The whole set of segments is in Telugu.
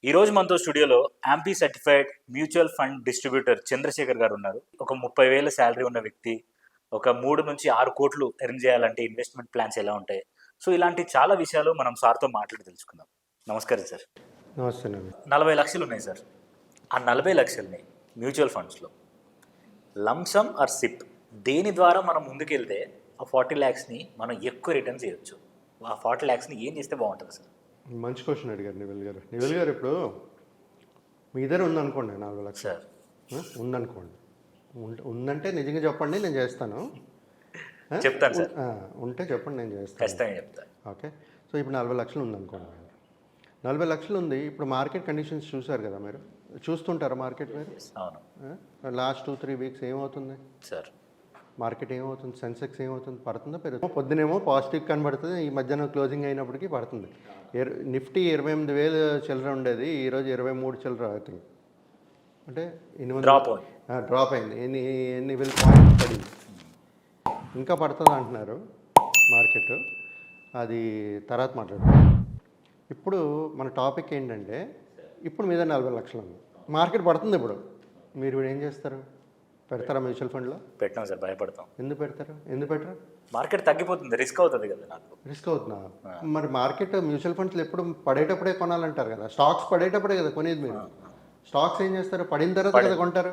ఈరోజు మనతో స్టూడియోలో AMFI certified mutual fund distributor Chandrashekar garu ఉన్నారు. ఒక 30,000 శాలరీ ఉన్న వ్యక్తి, ఒక 3 నుంచి 6 కోట్లు ఎర్న్ చేయాలంటే ఇన్వెస్ట్మెంట్ ప్లాన్స్ ఎలా ఉంటాయి, సో ఇలాంటి చాలా విషయాలు మనం సార్తో మాట్లాడి తెలుసుకుందాం. నమస్కారం సార్. నమస్తే. 40 లక్షలు ఉన్నాయి సార్. ఆ 40 లక్షల్ని మ్యూచువల్ ఫండ్స్లో లంసమ్ ఆర్ సిప్ దేని ద్వారా మనం ముందుకెళ్తే ఆ 40 ల్యాక్స్ని మనం ఎక్కువ రిటర్న్ చేయొచ్చు? ఆ 40 ల్యాక్స్ని ఏం చేస్తే బాగుంటుంది సార్? మంచి క్వశ్చన్ అడిగారు నివెల్ గారు. ఇప్పుడు మీ దగ్గర ఉందనుకోండి 4 లక్షలు సార్, ఉందనుకోండి, ఉందంటే నిజంగా చెప్పండి, నేను చేస్తాను. చెప్తాను సార్. ఉంటే చెప్పండి, నేను చేస్తాను. ఖచ్చితంగా చెప్తాను. ఓకే. సో ఇప్పుడు 40 లక్షలు ఉందనుకోండి. 40 లక్షలు ఉంది. ఇప్పుడు మార్కెట్ కండిషన్స్ చూసారు కదా, మీరు చూస్తుంటారా మార్కెట్? మీరు అవును. లాస్ట్ 2-3 వీక్స్ ఏమవుతుంది సార్? మార్కెట్ ఏమవుతుంది? సెన్సెక్స్ ఏమవుతుంది? పడుతుందా పెరుగుతుందా? పొద్దునేమో పాజిటివ్ కనబడుతుంది, ఈ మధ్యాహ్నం క్లోజింగ్ అయినప్పటికీ పడుతుంది. నిఫ్టీ 28,000 చిల్లర ఉండేది, ఈరోజు 23 చిల్లర అవుతుంది. అంటే డ్రాప్ అయింది. ఎన్ని వేల పాయింట్స్ పడింది. ఇంకా పడుతుంది అంటున్నారు మార్కెట్, అది తర్వాత మాట్లాడుతున్నాం. ఇప్పుడు మన టాపిక్ ఏంటంటే, ఇప్పుడు మీద 40 లక్షలు ఉంది, మార్కెట్ పడుతుంది. ఇప్పుడు మీరు ఏం చేస్తారు? పెడతారా మ్యూచువల్ ఫండ్లో? పెట్టాం సార్, భయపడతాం. ఎందుకు పెడతారు? ఎందుకు పెట్టరు? మార్కెట్ తగ్గిపోతుంది, రిస్క్ అవుతుంది కదా నాకు. రిస్క్ అవుతున్నా? మరి మార్కెట్ మ్యూచువల్ ఫండ్స్లో ఎప్పుడు పడేటప్పుడే కొనాలంటారు కదా, స్టాక్స్ పడేటప్పుడే కదా కొనేది. మీరు స్టాక్స్ ఏం చేస్తారు? పడిన తర్వాత కదా కొంటారు.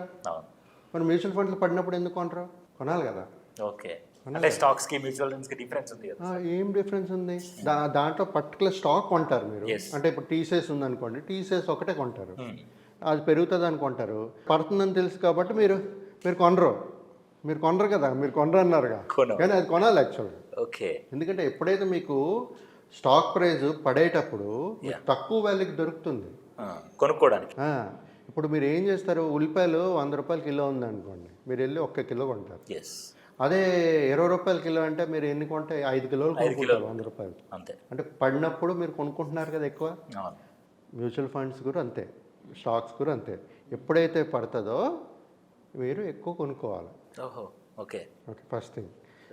మరి మ్యూచువల్ ఫండ్లు పడినప్పుడు ఎందుకు కొంటారు? కొనాలి కదా. ఓకే. అంటే స్టాక్స్కి మ్యూచువల్ ఫండ్స్కి డిఫరెన్స్ ఉంది కదా? ఏం డిఫరెన్స్ ఉంది? దాంట్లో పర్టికులర్ స్టాక్ కొంటారు మీరు. అంటే ఇప్పుడు టీసీఎస్ ఉందనుకోండి, టీసీఎస్ ఒకటే కొంటారు, అది పెరుగుతుంది అని కొంటారు. పడుతుందని తెలుసు కాబట్టి మీరు కొనరు. మీరు కొనరు కదా, మీరు కొనరు అన్నారుగా, కానీ అది కొనాలి యాక్చువల్గా. ఓకే. ఎందుకంటే ఎప్పుడైతే మీకు స్టాక్ ప్రైస్ పడేటప్పుడు తక్కువ వాల్యూకి దొరుకుతుంది కొనుక్కోవడానికి. ఇప్పుడు మీరు ఏం చేస్తారు? ఉల్లిపాయలు 100 రూపాయల కిలో ఉందనుకోండి, మీరు వెళ్ళి 1 కిలో కొంటారు. అదే 20 రూపాయల కిలో అంటే మీరు ఎన్ని కొంటే 5 కిలోలు కొనుక్కుంటారు 100 రూపాయలు. అంతే. అంటే పడినప్పుడు మీరు కొనుక్కుంటున్నారు కదా ఎక్కువ. మ్యూచువల్ ఫండ్స్ కూడా అంతే, స్టాక్స్ కూడా అంతే. ఎప్పుడైతే పడుతుందో మీరు ఎక్కువ కొనుక్కోవాలి. ఓకే. Okay, first thing.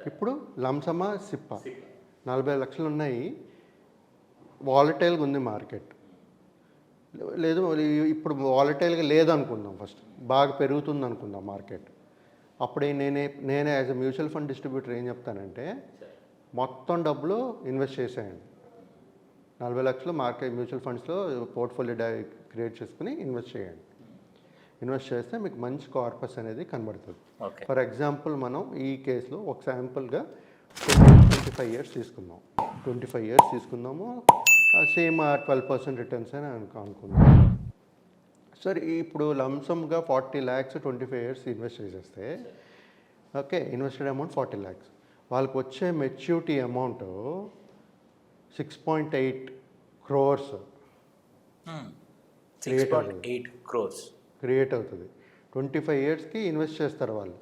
ఇప్పుడు లంసమా సిప్పా 40 లక్షలు ఉన్నాయి, వాలటైల్గా ఉంది మార్కెట్. లేదు ఇప్పుడు వాలటైల్గా లేదనుకుందాం, ఫస్ట్ బాగా పెరుగుతుంది అనుకుందాం మార్కెట్. అప్పుడే నేనే as a mutual fund distributor ఏం చెప్తానంటే, మొత్తం డబ్బులు ఇన్వెస్ట్ చేసేయండి. 40 లక్షలు మార్కెట్ మ్యూచువల్ ఫండ్స్లో పోర్ట్ఫోలియో క్రియేట్ చేసుకుని ఇన్వెస్ట్ చేయండి. ఇన్వెస్ట్ చేస్తే మీకు మంచి కార్పస్ అనేది కనబడుతుంది. ఫర్ ఎగ్జాంపుల్ మనం ఈ కేసులో ఒక శాంపుల్గా 25 ఇయర్స్ తీసుకుందాం. 25 ఇయర్స్ తీసుకుందాము, సేమ్ 12% రిటర్న్స్ అని అనుకుందాం. సరే, ఇప్పుడు లంసమ్గా 40 lakhs 25 ఇయర్స్ ఇన్వెస్ట్ చేసేస్తే, ఓకే, ఇన్వెస్టెడ్ అమౌంట్ 40 lakhs, వాళ్ళకి వచ్చే maturity amount 6.8 crores 6.8 crores create అవుతుంది. 25 ఇయర్స్కి ఇన్వెస్ట్ చేస్తారు వాళ్ళు.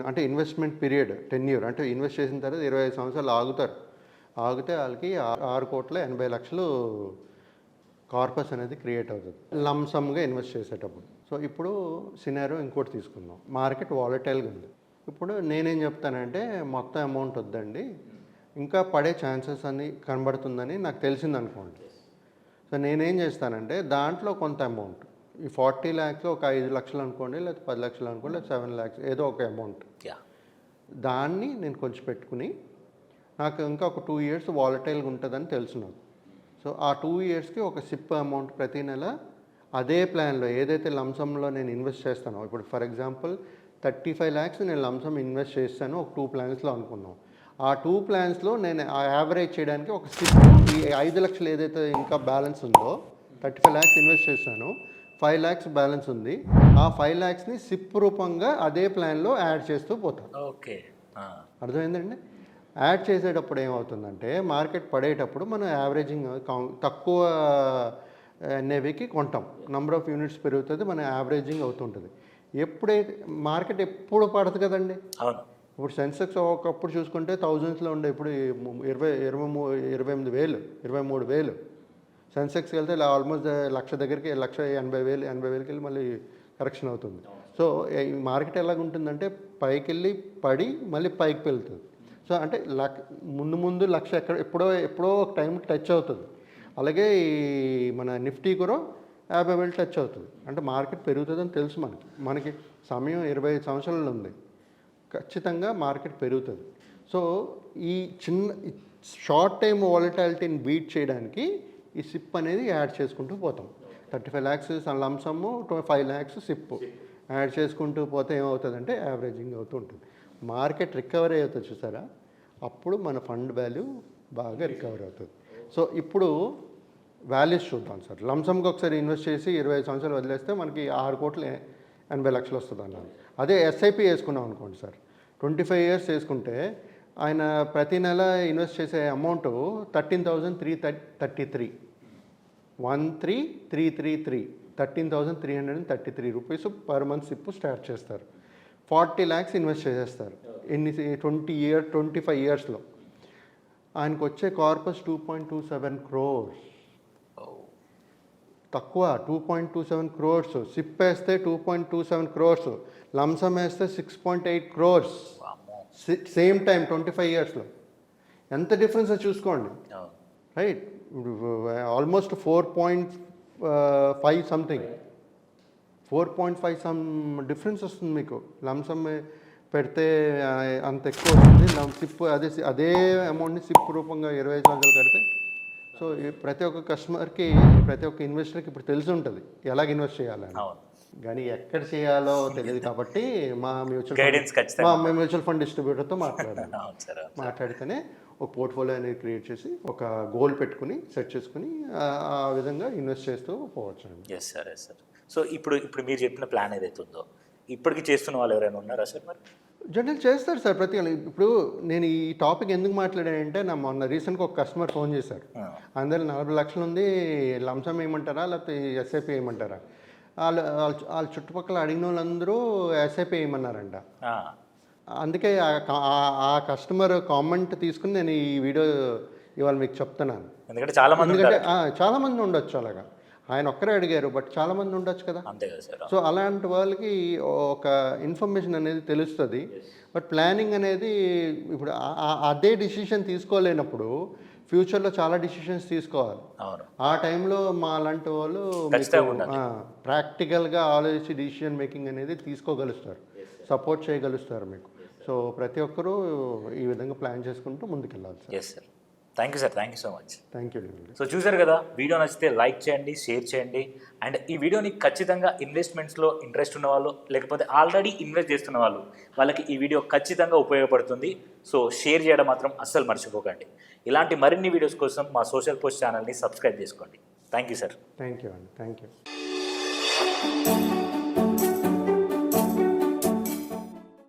అంటే ఇన్వెస్ట్మెంట్ పీరియడ్ 10 years, అంటే ఇన్వెస్ట్ చేసిన తర్వాత 25 సంవత్సరాలు ఆగితే వాళ్ళకి 6,80,00,000 కార్పస్ అనేది క్రియేట్ అవుతుంది లంసమ్గా ఇన్వెస్ట్ చేసేటప్పుడు. సో ఇప్పుడు సినారియో ఇంకోటి తీసుకుందాం. మార్కెట్ వాలటైల్గా ఉంది. ఇప్పుడు నేనేం చెప్తానంటే, మొత్తం అమౌంట్ వద్దండి, ఇంకా పడే ఛాన్సెస్ అని కనబడుతుందని నాకు తెలిసింది అనుకోండి. సో నేనేం చేస్తానంటే, దాంట్లో కొంత అమౌంట్, ఈ 40 lakhs ఒక 5 లక్షలు అనుకోండి, లేకపోతే 10 లక్షలు అనుకోండి, లేదా 7 lakhs, ఏదో ఒక అమౌంట్, దాన్ని నేను కొంచెం పెట్టుకుని, నాకు ఇంకా ఒక 2 years వాలటైల్గా ఉంటుందని తెలుసు నాకు. సో ఆ 2 yearsకి ఒక సిప్ అమౌంట్ ప్రతి నెల అదే ప్లాన్లో ఏదైతే లంసంలో నేను ఇన్వెస్ట్ చేస్తానో, ఇప్పుడు ఫర్ ఎగ్జాంపుల్ 35 lakhs నేను లంసమ్ ఇన్వెస్ట్ చేస్తాను ఒక 2 plansలో అనుకున్నాం. ఆ 2 plansలో నేను యావరేజ్ చేయడానికి ఒక సిప్, ఈ 5 లక్షలు ఏదైతే ఇంకా బ్యాలెన్స్ ఉందో, 35 lakhs ఇన్వెస్ట్ చేశాను, 5 lakhs బ్యాలెన్స్ ఉంది, ఆ 5 lakhsని సిప్ రూపంగా అదే ప్లాన్లో యాడ్ చేస్తూ పోతాను. ఓకే, అర్థమైందండి? యాడ్ చేసేటప్పుడు ఏమవుతుందంటే, మార్కెట్ పడేటప్పుడు మనం యావరేజింగ్ తక్కువ ఎన్ఏవికి కొంటాం, నెంబర్ ఆఫ్ యూనిట్స్ పెరుగుతుంది, మన యావరేజింగ్ అవుతుంటుంది. ఎప్పుడైతే మార్కెట్ ఎప్పుడు పడుతుంది కదండి. ఇప్పుడు సెన్సెక్స్ ఒకప్పుడు చూసుకుంటే థౌజండ్స్లో ఉండే, ఇప్పుడు 23,000 సెన్సెక్స్కి వెళ్తే ఆల్మోస్ట్ 1,00,000 దగ్గరికి, 1,80,000 వెళ్ళి మళ్ళీ కరెక్షన్ అవుతుంది. సో ఈ మార్కెట్ ఎలాగుంటుందంటే, పైకి వెళ్ళి పడి మళ్ళీ పైకి వెళ్తుంది. సో అంటే ముందు 1,00,000 ఎప్పుడో ఒక టైం టచ్ అవుతుంది. అలాగే ఈ మన నిఫ్టీ కూడా 50,000 టచ్ అవుతుంది. అంటే మార్కెట్ పెరుగుతుందని తెలుసు మనకి సమయం 25 సంవత్సరాలు ఉంది, ఖచ్చితంగా మార్కెట్ పెరుగుతుంది. సో ఈ చిన్న షార్ట్ టైమ్ వాలటాలిటీని బీట్ చేయడానికి ఈ సిప్ అనేది యాడ్ చేసుకుంటూ పోతాం. 35 lakhs lump sum, 5 lakhs SIP add చేసుకుంటూ పోతే ఏమవుతుందంటే యావరేజింగ్ అవుతూ ఉంటుంది. మార్కెట్ రికవరీ అవుతుంది చూసారా, అప్పుడు మన ఫండ్ వాల్యూ బాగా రికవర్ అవుతుంది. సో ఇప్పుడు వాల్యూస్ చూద్దాం సార్. లంసమ్కి ఒకసారి ఇన్వెస్ట్ చేసి 25 సంవత్సరాలు వదిలేస్తే మనకి 6,80,00,000 వస్తుంది అన్నాను. అదే ఎస్ఐపి వేసుకున్నాం అనుకోండి సార్, 25 years వేసుకుంటే ఆయన ప్రతి నెల ఇన్వెస్ట్ చేసే amount 13,333 13,333 13,333 rupees per month SIP start చేస్తారు. 40 lakhs ఇన్వెస్ట్ చేసేస్తారు. 25 yearsలో ఆయనకు వచ్చే కార్పస్ 2.27 crores. తక్కువ 2.27 crores. సిప్ వేస్తే 2.27 crores, లంసమ్ వేస్తే 6.8 crores. సేమ్ టైం 25 yearsలో ఎంత డిఫరెన్స్ చూసుకోండి, right? Almost 4.5 something, 4.5 some difference వస్తుంది మీకు. లంసమ్ పెడితే అంత ఎక్కువ వస్తుంది, సిప్ అదే అమౌంట్ని సిప్ రూపంగా 25 సంవత్సరాలు కడితే. సో ప్రతి ఒక్క కస్టమర్కి, ప్రతి ఒక్క ఇన్వెస్టర్కి ఇప్పుడు తెలిసి ఉంటుంది ఎలాగ ఇన్వెస్ట్ చేయాలని. కానీ ఎక్కడ చేయాలో తెలియదు కాబట్టి మా మ్యూచువల్ ఫండ్ డిస్ట్రిబ్యూటర్తో మాట్లాడితేనే ఒక పోర్ట్ఫోలియో అనేది క్రియేట్ చేసి ఒక గోల్ పెట్టుకుని సెట్ చేసుకుని ఆ విధంగా ఇన్వెస్ట్ చేస్తూ పోవచ్చు అండి. Yes sir, yes sir. So ఇప్పుడు మీరు చెప్పిన ప్లాన్ ఏదైతే ఉందో ఇప్పటికి చేస్తున్న వాళ్ళు ఎవరైనా ఉన్నారా సార్? మరి జనరల్ చేస్తారు సార్ ప్రతి వాళ్ళు. ఇప్పుడు నేను ఈ టాపిక్ ఎందుకు మాట్లాడానంటే, నా మొన్న రీసెంట్గా ఒక కస్టమర్ ఫోన్ చేశారు. అందరూ 40 లక్షలు ఉంది, లంసమ్ వేయమంటారా లేకపోతే ఎస్ఐపి వేయమంటారా? వాళ్ళ చుట్టుపక్కల అడిగిన వాళ్ళందరూ ఎస్ఐపి వేయమన్నారంట. అందుకే ఆ కస్టమర్ కామెంట్ తీసుకుని నేను ఈ వీడియో ఇవాళ మీకు చెప్తున్నాను. ఎందుకంటే చాలామంది ఉండొచ్చు అలాగా. ఆయన ఒక్కరే అడిగారు, బట్ చాలామంది ఉండొచ్చు కదా. అంతే కదా సార్. సో అలాంటి వాళ్ళకి ఒక ఇన్ఫర్మేషన్ అనేది తెలుస్తుంది. బట్ ప్లానింగ్ అనేది ఇప్పుడు అదే డిసిషన్ తీసుకోలేనప్పుడు ఫ్యూచర్లో చాలా డిసిషన్స్ తీసుకోవాలి. ఆ టైంలో మా లాంటి వాళ్ళు ప్రాక్టికల్గా ఆలోచించి డిసిషన్ మేకింగ్ అనేది తీసుకోగలుగుతారు, సపోర్ట్ చేయగలుగుతారు మీకు. సో ప్రతి ఒక్కరూ ఈ విధంగా ప్లాన్ చేసుకుంటూ ముందుకెళ్ళాలి sir. Yes sir, thank you sir, thank you so much. Thank you. So చూసారు కదా, వీడియో నచ్చితే లైక్ చేయండి, షేర్ చేయండి. అండ్ ఈ వీడియోని ఖచ్చితంగా ఇన్వెస్ట్మెంట్స్లో ఇంట్రెస్ట్ ఉన్న వాళ్ళు, లేకపోతే ఆల్రెడీ ఇన్వెస్ట్ చేస్తున్న వాళ్ళకి ఈ వీడియో ఖచ్చితంగా ఉపయోగపడుతుంది. సో షేర్ చేయడం మాత్రం అస్సలు మర్చిపోకండి. ఇలాంటి మరిన్ని వీడియోస్ కోసం మా సోషల్ పోస్ట్ ఛానల్ని సబ్స్క్రైబ్ చేసుకోండి. Thank you sir. Thank you అండి. Thank you.